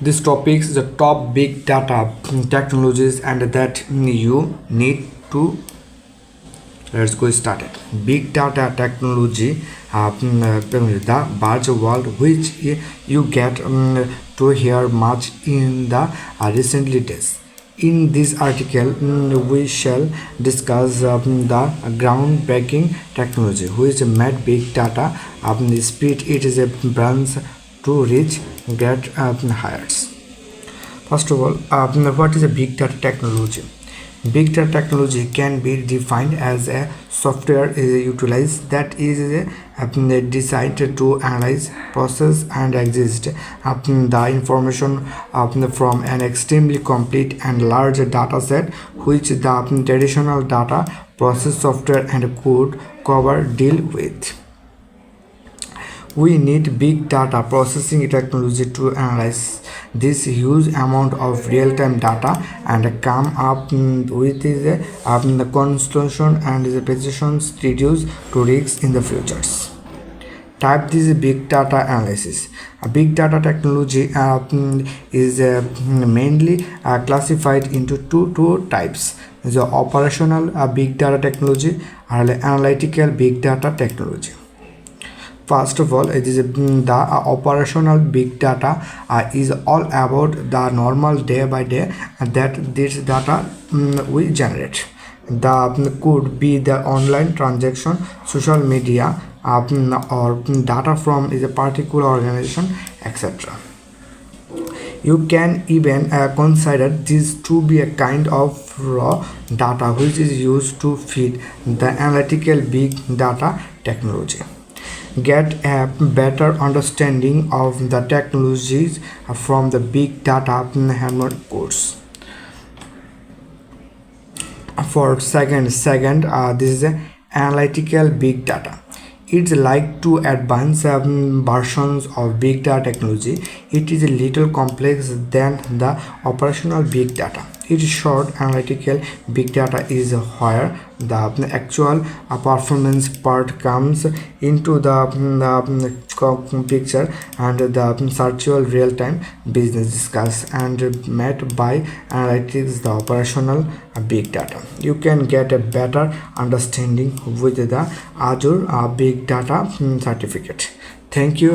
This topic is the top big data technologies and that you need to. Let's go started. Big data technology, the buzzword which you get to hear much in the recently days. In this article, we shall discuss the groundbreaking technology, which made big data speed. It is a branch to reach great heights. First of all, what is a big data technology? Big data technology can be defined as a software utilized that is designed to analyze, process, and exist the information from an extremely complete and large data set which the traditional data process software and could cover deal with. We need big data processing technology to analyze this huge amount of real-time data and come up with the conclusion and the precisions reduced to risks in the futures. Type this big data analysis. A big data technology is mainly classified into two types: the operational big data technology and analytical big data technology. First of all, it is the operational big data is all about the normal day by day that this data we generate. The could be the online transaction, social media, or data from is a particular organization, etc. You can even consider this to be a kind of raw data which is used to feed the analytical big data technology. Get a better understanding of the technologies from the big data hammer course. For second, this is a analytical big data. It's like two advanced versions of big data technology. It is a little complex than the operational big data. Its short analytical big data is where the actual performance part comes into the picture, and the virtual real-time business discuss and met by analytics the operational big data. You can get a better understanding with the Azure Big Data certificate. Thank you.